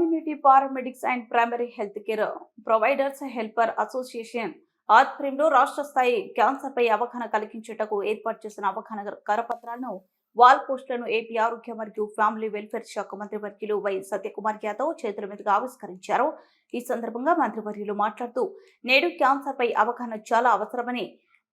Community paramedics and primary health care providers helper association ఆధ్వర్యంలో రాష్ట్ర స్థాయి క్యాన్సర్ పై అవగాహన కలిగించేటకు ఏర్పాటు చేసిన అవగాహన కరపత్రాలను వాల్ పోస్టులను ఏపీ ఆరోగ్య మరియు ఫ్యామిలీ వెల్ఫేర్ శాఖ మంత్రివర్యులు వై సత్యకుమార్ యాదవ్ చేతుల మీదుగా ఆవిష్కరించారు. ఈ సందర్భంగా మంత్రివర్యులు మాట్లాడుతూ నేడు క్యాన్సర్ పై అవగాహన చాలా అవసరమని,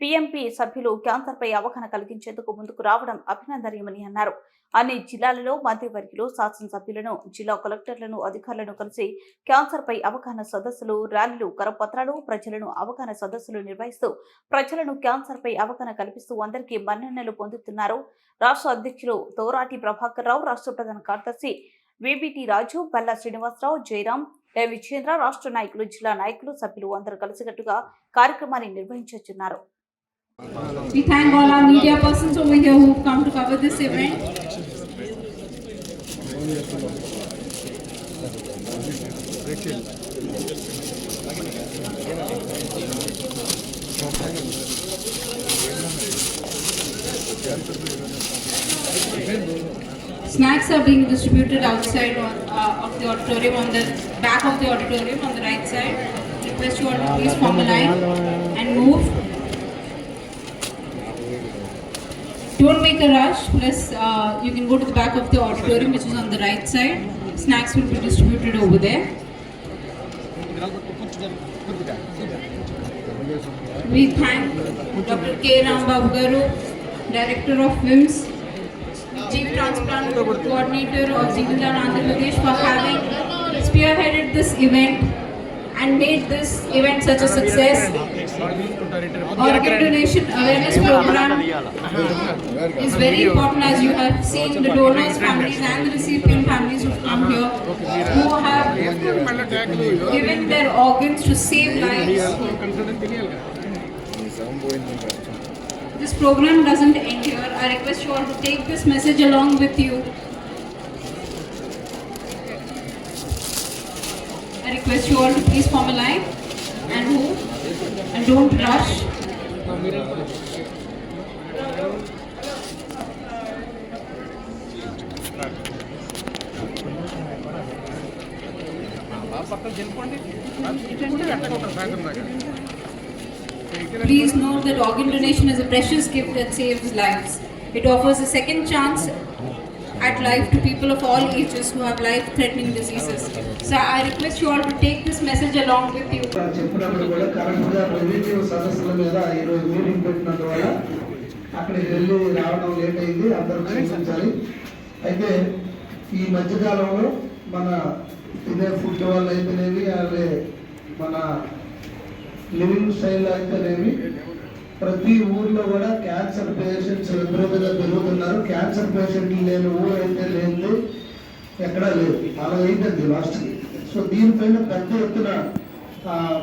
పీఎంపీ సభ్యులు క్యాన్సర్ పై అవగాహన కలిగించేందుకు ముందుకు రావడం అభినందనీయమని అన్నారు. అన్ని జిల్లాలలో మంత్రివర్యులు, శాసనసభ్యులను, జిల్లా కలెక్టర్లను, అధికారులను కలిసి క్యాన్సర్ పై అవగాహన సదస్సులు, ర్యాలీలు, కరపత్రాలు, ప్రజలను అవగాహన సదస్సులు నిర్వహిస్తూ ప్రజలను క్యాన్సర్ పై అవగాహన కల్పిస్తూ అందరికీ మన్ననలు పొందుతున్నారు. రాష్ట్ర అధ్యక్షులు తోరాటి ప్రభాకర్ రావు, రాష్ట్ర ప్రధాన కార్యదర్శి విబిటి రాజు, బల్లా శ్రీనివాసరావు, జయరాం, విజేంద్ర, రాష్ట్ర నాయకులు, జిల్లా నాయకులు, సభ్యులు అందరూ కలిసికట్టుగా కార్యక్రమాన్ని నిర్వహించుచున్నారు. We thank all our media persons over here who come to cover this event. Snacks are being distributed outside of the auditorium, on the back of the auditorium on the right side. Request you all to please form a line and move. Don't make a rush, plus you can go to the back of the auditorium which is on the right side. Snacks will be distributed over there. We thank Dr. K. Rambabu Garu, Director of WIMS, Chief Transplant Coordinator of Jeevandaran Andhra Pradesh, for having spearheaded this event and made this event such a success. Organ donation awareness program is very important, as you have seen the donors families and the recipient families who come here, who have given their organs to save lives. This program doesn't end here. I request you all to take this message along with you. I request you all to please form a line and move and don't rush. Please know that organ donation is a precious gift that saves lives. It offers a second chance at life to people of all ages who have life-threatening diseases. So I request you all to take this message along with you. చెప్పినప్పుడు కూడా కరెక్ట్గా revenue సదస్సుల మీద ఈరోజు meeting పెట్టినందువల్ల అక్కడికి వెళ్ళి రావడం late అయింది, అందరూ క్షమించాలి. అయితే ఈ మధ్యకాలంలో మన ఇదే ఫుడ్ వల్ల అయితేనేవి, అదే మన లివింగ్ స్టైల్ అయితేనేవి, ప్రతి ఊర్లో కూడా క్యాన్సర్ పేషెంట్స్ విపరీతంగా పెరుగుతున్నారు. క్యాన్సర్ పేషెంట్లు లేని ఊరు అయితే లేదు, ఎక్కడా లేదు, అలా అయిందండి లాస్ట్కి. సో దీనిపైన పెద్ద ఎత్తున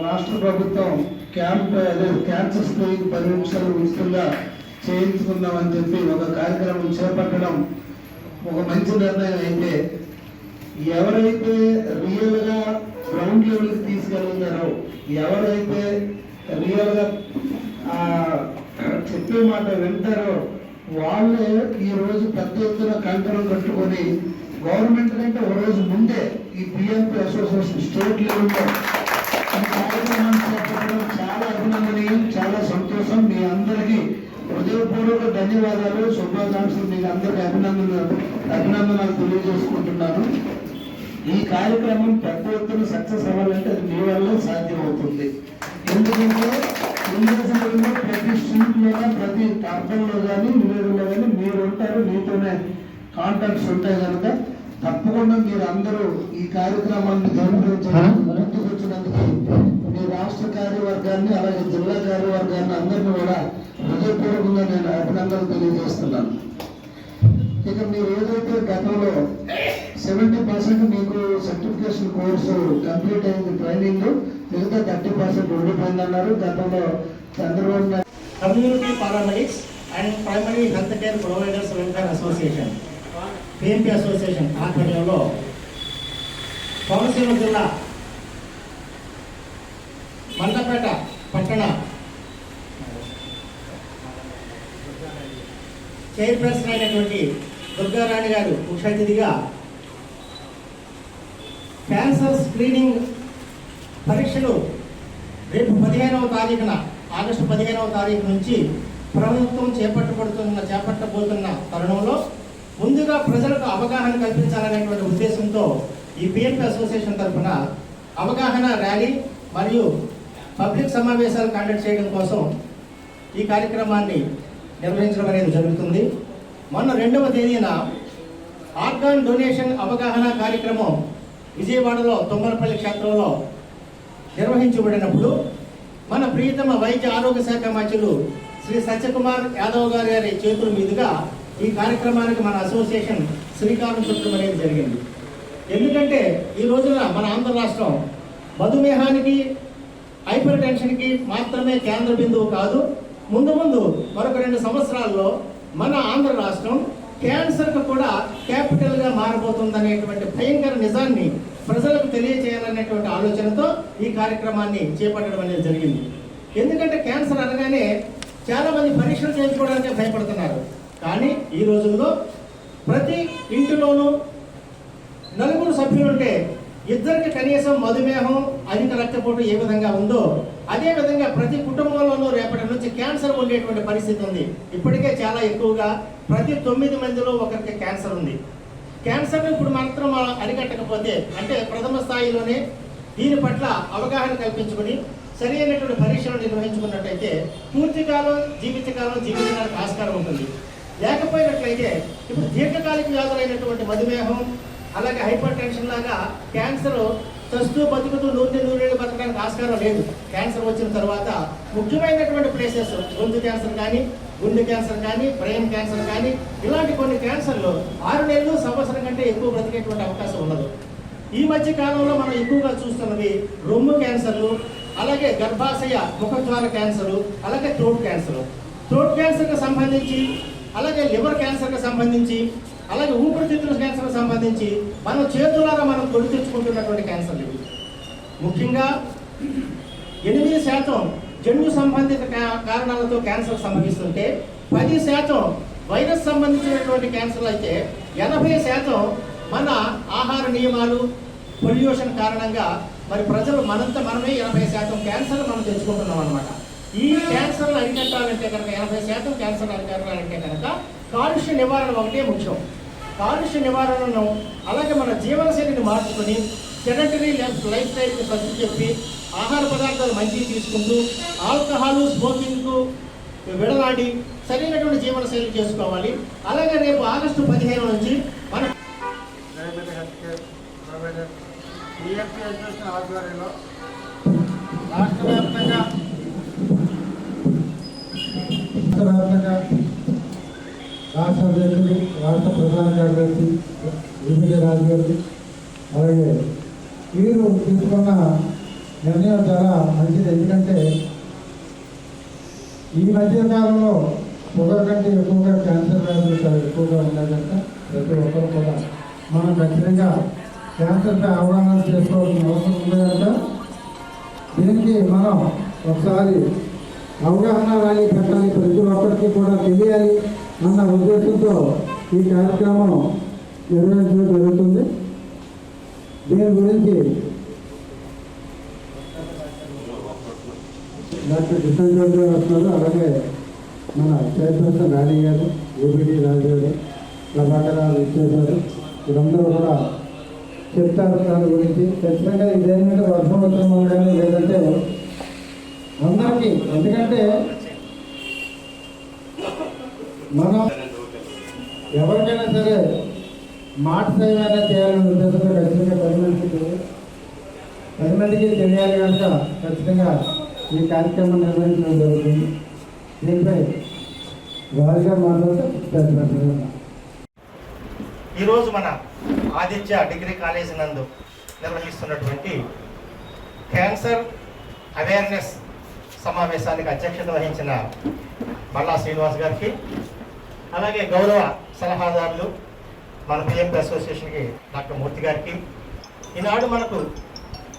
రాష్ట్ర ప్రభుత్వం క్యాన్సర్ స్క్రీనింగ్ 10 నిమిషాలు ఉచితంగా చేయించుకుందామని చెప్పి ఒక కార్యక్రమం చేపట్టడం ఒక మంచి నిర్ణయం. అయితే ఎవరైతే రియల్గా గ్రౌండ్ లెవెల్కి తీసుకెళ్తున్నారో, ఎవరైతే రియల్గా చెప్పే మాట వింటారో వాళ్ళే ఈరోజు పెద్ద ఎత్తున కంకణం కట్టుకొని గవర్నమెంట్ కంటే ఒక రోజు ముందే ఈ పిఎంపీ అసోసియేషన్ స్టేట్ లెవెల్లో ఈ కార్యక్రమాన్ని చేపట్టడం చాలా అభినందనీయం, చాలా సంతోషం. మీ అందరికీ హృదయపూర్వక ధన్యవాదాలు, శుభాకాంక్షలు, మీకు అందరికీ అభినందనలు తెలియజేసుకుంటున్నాను. ఈ కార్యక్రమం పెద్ద ఎత్తున సక్సెస్ అవ్వాలంటే అది మీ వల్ల సాధ్యమవుతుంది. ఎందుకంటే ప్రతి స్ట్రీట్లో, ప్రతి అర్థంలో కానీ విలేజ్లో కానీ మీరు ఉంటారు, మీతోనే కాంటాక్ట్స్ ఉంటాయి కనుక తప్పకుండా మీరు అందరూ ఈ కార్యక్రమాన్ని ముందుకు వచ్చినందుకు మీ రాష్ట్ర కార్యవర్గాన్ని, అలాగే జిల్లా కార్యవర్గాన్ని అందరినీ కూడా హృదయపూర్వకంగా నేను అభినందనలు తెలియజేస్తున్నాను. ఇక మీరు ఏదైతే గతంలో 70% మీకు సర్టిఫికేషన్ కోర్సు కంప్లీట్ అయింది ట్రైనింగ్, మిగతా 30% ఉండిపోయిందన్నారు. గతంలో Chandrababu Naidu community paramedics and primary health care providers welfare association, PMP association ఆధ్వర్యంలో కోనసీమ జిల్లా మండపేట పట్టణ చైర్పర్సన్ అయినటువంటి దుర్గారాణి గారు ముఖ్య అతిథిగా క్యాన్సర్ స్క్రీనింగ్ పరీక్షలు రేపు 15వ తారీఖున ఆగస్టు 15వ తారీఖు నుంచి ప్రభుత్వం చేపట్టబోతున్న తరుణంలో ముందుగా ప్రజలకు అవగాహన కల్పించాలనేటువంటి ఉద్దేశంతో ఈ పిఎంపి అసోసియేషన్ తరఫున అవగాహన ర్యాలీ మరియు పబ్లిక్ సమావేశాలు కండక్ట్ చేయడం కోసం ఈ కార్యక్రమాన్ని నిర్వహించడం అనేది జరుగుతుంది. మొన్న 2వ తేదీన ఆర్గాన్ డొనేషన్ అవగాహన కార్యక్రమం విజయవాడలో తుమ్మలపల్లి క్షేత్రంలో నిర్వహించబడినప్పుడు మన ప్రియతమ వైద్య ఆరోగ్య శాఖ మంత్రులు శ్రీ సత్యకుమార్ యాదవ్ గారి చేతుల మీదుగా ఈ కార్యక్రమానికి మన అసోసియేషన్ శ్రీకారం చుట్టడం అనేది జరిగింది. ఎందుకంటే ఈ రోజున మన ఆంధ్ర రాష్ట్రం మధుమేహానికి, హైపర్ టెన్షన్కి మాత్రమే కేంద్ర బిందువు కాదు. ముందు మరొక 2 సంవత్సరాల్లో మన ఆంధ్ర రాష్ట్రం క్యాన్సర్కు కూడా క్యాపిటల్గా మారబోతుందనేటువంటి భయంకర నిజాన్ని ప్రజలకు తెలియచేయాలనేటువంటి ఆలోచనతో ఈ కార్యక్రమాన్ని చేపట్టడం అనేది జరిగింది. ఎందుకంటే క్యాన్సర్ అనగానే చాలామంది పరీక్షలు చేయించుకోవడానికి భయపడుతున్నారు. కానీ ఈ రోజుల్లో ప్రతి ఇంటిలోనూ 4 సభ్యులుంటే 2కి కనీసం మధుమేహం, అధిక రక్తపోటు ఏ విధంగా ఉందో అదే విధంగా ప్రతి కుటుంబంలోనూ రేపటి నుంచి క్యాన్సర్ ఉండేటువంటి పరిస్థితి ఉంది. ఇప్పటికే చాలా ఎక్కువగా ప్రతి 9 మందిలో ఒకరికి క్యాన్సర్ ఉంది. క్యాన్సర్ ఇప్పుడు మాత్రం అరికట్టకపోతే అంటే ప్రథమ స్థాయిలోనే దీని పట్ల అవగాహన కల్పించుకుని సరి అయినటువంటి పరీక్షలు నిర్వహించుకున్నట్టయితే పూర్తికాలం జీవించడానికి ఆస్కారం ఉంటుంది. లేకపోయినట్లయితే ఇప్పుడు దీర్ఘకాలిక వ్యాధులైనటువంటి మధుమేహం, అలాగే హైపర్ టెన్షన్ లాగా క్యాన్సర్ చస్తూ బతుకుతూ 100 బతకడానికి ఆస్కారం లేదు. క్యాన్సర్ వచ్చిన తర్వాత ముఖ్యమైనటువంటి ప్లేసెస్ గొంతు క్యాన్సర్ కానీ, గుండె క్యాన్సర్ కానీ, బ్రెయిన్ క్యాన్సర్ కానీ ఇలాంటి కొన్ని క్యాన్సర్లు 6 నెలలు, సంవత్సరం కంటే ఎక్కువ బ్రతికేటువంటి అవకాశం ఉండదు. ఈ మధ్య కాలంలో మనం ఎక్కువగా చూస్తున్నవి రొమ్ము క్యాన్సర్లు, అలాగే గర్భాశయ ముఖద్వార క్యాన్సరు, అలాగే థ్రోట్ క్యాన్సర్కి సంబంధించి, అలాగే లివర్ క్యాన్సర్కి సంబంధించి, అలాగే ఊపిరితిత్తుల క్యాన్సర్కి సంబంధించి మనం చేతులారా మనం కొడి తెచ్చుకుంటున్నటువంటి క్యాన్సర్లు ఇవి. ముఖ్యంగా 8% జన్యు సంబంధిత కారణాలతో క్యాన్సర్ సంభవిస్తుంటే 10% వైరస్ సంబంధించినటువంటి క్యాన్సర్లు అయితే 80% మన ఆహార నియమాలు, పొల్యూషన్ కారణంగా మరి ప్రజలు మనమే 80% క్యాన్సర్ మనం తెచ్చుకుంటున్నాం అనమాట. ఈ క్యాన్సర్లు అరికట్టాలంటే కనుక 80% క్యాన్సర్ అరికట్టాలంటే కనుక కాలుష్య నివారణ ఒకటే ముఖ్యం. కాలుష్య నివారణను అలాగే మన జీవనశైలిని మార్చుకొని సెడెంటరీ లైఫ్ స్టైల్కి సర్ది చెప్పి ఆహార పదార్థాలు మంచిగా తీసుకుంటూ ఆల్కహాలు, స్మోకింగ్కు విడనాడి సరైనటువంటి జీవనశైలి చేసుకోవాలి. అలాగే రేపు ఆగస్టు 15 నుంచి మన పిఎంపి అసోసియేషన్ ఆధ్వర్యంలో రాష్ట్ర వ్యాప్తంగా రాష్ట్ర అధ్యక్షులు, రాష్ట్ర ప్రధాన కార్యదర్శి విజయ రాజు గారు, అలాగే వీరు తీసుకున్న నిర్ణయం చాలా మంచిది. ఎందుకంటే ఈ మధ్య కాలంలో షుగర్ కంటే ఎక్కువగా క్యాన్సర్ వ్యాధులు చాలా ఎక్కువగా ఉన్నాయి కనుక ప్రతి ఒక్కరు కూడా మనం ఖచ్చితంగా క్యాన్సర్పై అవగాహన చేసుకోవాల్సిన అవసరం ఉంది కనుక దీనికి మనం ఒకసారి అవగాహన ర్యాలీ పెట్టాలి, ప్రతి ఒక్కరికి కూడా తెలియాలి అన్న ఉద్దేశంతో ఈ కార్యక్రమం నిర్వహించడం జరుగుతుంది. దీని గురించి డాక్టర్ కిషన్ చౌదరి గారు వస్తున్నారు, అలాగే మన చైర్పర్సన్ రాణి గారు, యూపీటీ రాజు గారు, ప్రభాకర్ ఇచ్చేశారు. వీరందరూ కూడా చెప్తారు దాని గురించి. ఖచ్చితంగా ఇదేంటంటే వర్షవత్రం కానీ లేదంటే అందరికీ, ఎందుకంటే మనం ఎవరికైనా సరే మాట సేవైనా చేయాలని ఉద్దేశంతో ఖచ్చితంగా 10 మందికి తెలియాలి కనుక ఖచ్చితంగా ఈ కార్యక్రమం నిర్వహించడం జరుగుతుంది. దీనిపై వారిగా మాట్లాడుతూ ఈరోజు మన ఆదిత్య డిగ్రీ కాలేజీ నందు నిర్వహిస్తున్నటువంటి క్యాన్సర్ అవేర్నెస్ సమావేశానికి అధ్యక్షత వహించిన బల్లా శ్రీనివాస్ గారికి, అలాగే గౌరవ సలహాదారులు మన పిఎంపి అసోసియేషన్కి డాక్టర్ మూర్తి గారికి, ఈనాడు మనకు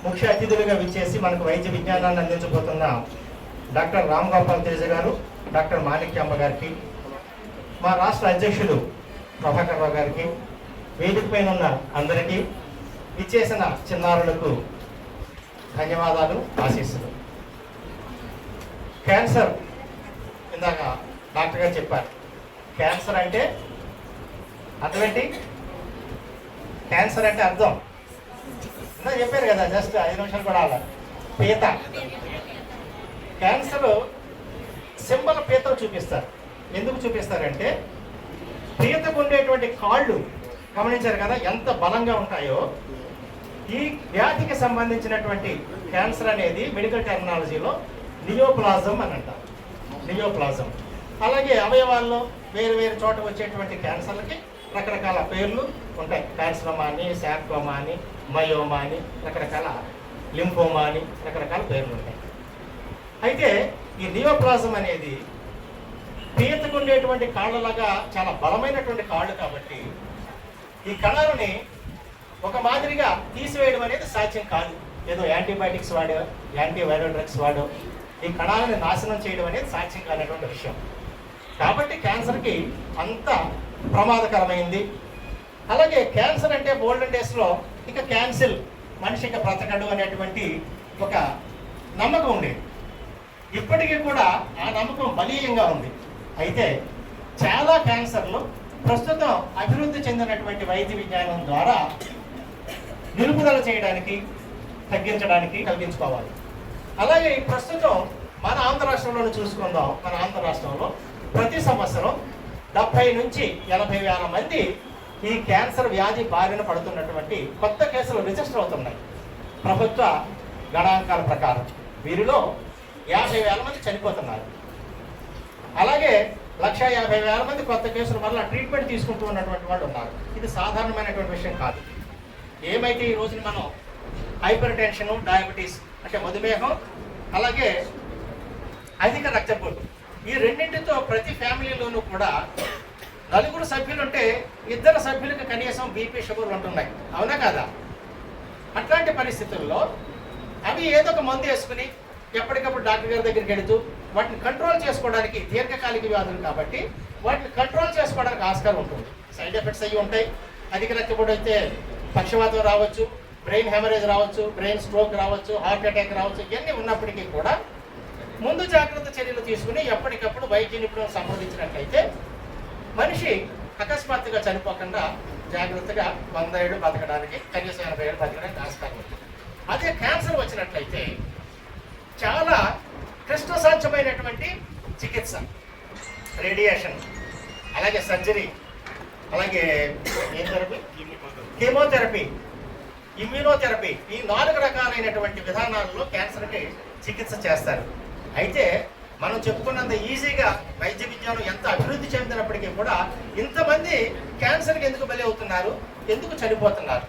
ముఖ్య అతిథులుగా విచ్చేసి మనకు వైద్య విజ్ఞానాన్ని అందించబోతున్న డాక్టర్ రామ్ గోపాల్ తేజ గారు, డాక్టర్ మాణిక్యమ్మ గారికి, మా రాష్ట్ర అధ్యక్షులు ప్రభాకర్ రావు గారికి, వేదిక పైన ఉన్న అందరికీ, ఇచ్చేసిన చిన్నారులకు ధన్యవాదాలు, ఆశీస్సులు. క్యాన్సర్, ఇందాక డాక్టర్ గారు చెప్పారు, క్యాన్సర్ అంటే అర్థం ఏంటి? క్యాన్సర్ అంటే అర్థం ఇందాక చెప్పారు కదా, జస్ట్ 5 నిమిషాలు కూడా అలా. పీత, క్యాన్సర్ సింబల్ పీతలు చూపిస్తారు. ఎందుకు చూపిస్తారంటే పీతకు ఉండేటువంటి కాళ్ళు గమనించారు కదా ఎంత బలంగా ఉంటాయో. ఈ వ్యాధికి సంబంధించినటువంటి క్యాన్సర్ అనేది మెడికల్ టెర్మినాలజీలో నియోప్లాజం అని అంటారు. నియోప్లాజం. అలాగే అవయవాల్లో వేరు వేరు చోట వచ్చేటువంటి క్యాన్సర్లకి రకరకాల పేర్లు ఉంటాయి. క్యాన్సరోమా అని, శార్కోమా అని, మయోమా అని, రకరకాల లింఫోమా అని రకరకాల పేర్లు ఉంటాయి. అయితే ఈ నియోప్లాజం అనేది పీతకు ఉండేటువంటి కాళ్ళలాగా చాలా బలమైనటువంటి కాళ్ళు కాబట్టి ఈ కణాలని ఒక మాదిరిగా తీసివేయడం అనేది సాధ్యం కాదు. ఏదో యాంటీబయాటిక్స్ వాడో, యాంటీవైరల్ డ్రగ్స్ వాడో ఈ కణాలను నాశనం చేయడం అనేది సాధ్యం కానటువంటి విషయం. కాబట్టి క్యాన్సర్కి అంత ప్రమాదకరమైంది. అలాగే క్యాన్సర్ అంటే ఓల్డెన్ డేస్లో ఇక క్యాన్సిల్, మనిషి ఇక బ్రతకడు అనేటువంటి ఒక నమ్మకం ఉండేది. ఇప్పటికీ కూడా ఆ నమ్మకం బలీయంగా ఉంది. అయితే చాలా క్యాన్సర్లు ప్రస్తుతం అభివృద్ధి చెందినటువంటి వైద్య విజ్ఞానం ద్వారా నిలుపుదల చేయడానికి, తగ్గించడానికి కలిగించుకోవాలి. అలాగే ప్రస్తుతం మన ఆంధ్ర రాష్ట్రంలో చూసుకుందాం. మన ఆంధ్ర రాష్ట్రంలో ప్రతి సంవత్సరం 70 నుంచి 80 వేల మంది ఈ క్యాన్సర్ వ్యాధి బారిన పడుతున్నటువంటి కొత్త కేసులు రిజిస్టర్ అవుతున్నాయి ప్రభుత్వ గణాంకాల ప్రకారం. వీరిలో 50 వేల మంది చనిపోతున్నారు. అలాగే 1,50,000 మంది కొత్త కేసుల వల్ల ట్రీట్మెంట్ తీసుకుంటూ ఉన్నటువంటి వాళ్ళు ఉన్నారు. ఇది సాధారణమైనటువంటి విషయం కాదు. ఏమైతే ఈ రోజున మనం హైపర్ టెన్షన్, డయాబెటీస్ అంటే మధుమేహం, అలాగే అధిక రక్తపోటు, ఈ రెండింటితో ప్రతి ఫ్యామిలీలోనూ కూడా 4 సభ్యులు ఉంటే 2 సభ్యులకు కనీసం బీపీ, షుగర్ ఉంటున్నాయి. అవునా కాదా? అట్లాంటి పరిస్థితుల్లో అవి ఏదో ఒక మందు వేసుకుని ఎప్పటికప్పుడు డాక్టర్ గారి దగ్గరికి వెళుతూ వాటిని కంట్రోల్ చేసుకోవడానికి, దీర్ఘకాలిక వ్యాధులు కాబట్టి వాటిని కంట్రోల్ చేసుకోవడానికి ఆస్కారం ఉంటుంది. సైడ్ ఎఫెక్ట్స్ అయ్యి ఉంటాయి. అధిక రక్తపోటు అయితే పక్షవాతం రావచ్చు, బ్రెయిన్ హెమరేజ్ రావచ్చు, బ్రెయిన్ స్ట్రోక్ రావచ్చు, హార్ట్ అటాక్ రావచ్చు. ఇవన్నీ ఉన్నప్పటికీ కూడా ముందు జాగ్రత్త చర్యలు తీసుకుని ఎప్పటికప్పుడు వైద్య నిపుణులను సంప్రదించినట్లయితే మనిషి అకస్మాత్తుగా చనిపోకుండా జాగ్రత్తగా 100 ఏళ్ళు బతకడానికి, కనీసం 80 ఏళ్ళు బతకడానికి ఆస్కారం ఉంటుంది. అదే క్యాన్సర్ వచ్చినట్లయితే చాలా కష్టసాధ్యమైనటువంటి చికిత్స, రేడియేషన్, అలాగే సర్జరీ, అలాగే ఏం థెరపీ, కీమోథెరపీ, ఇమ్యూనోథెరపీ, ఈ 4 రకాలైనటువంటి విధానాల్లో క్యాన్సర్కి చికిత్స చేస్తారు. అయితే మనం చెప్పుకున్నంత ఈజీగా వైద్య విజ్ఞానం ఎంత అభివృద్ధి చెందినప్పటికీ కూడా ఇంతమంది క్యాన్సర్కి ఎందుకు బలి అవుతున్నారు, ఎందుకు చనిపోతున్నారు?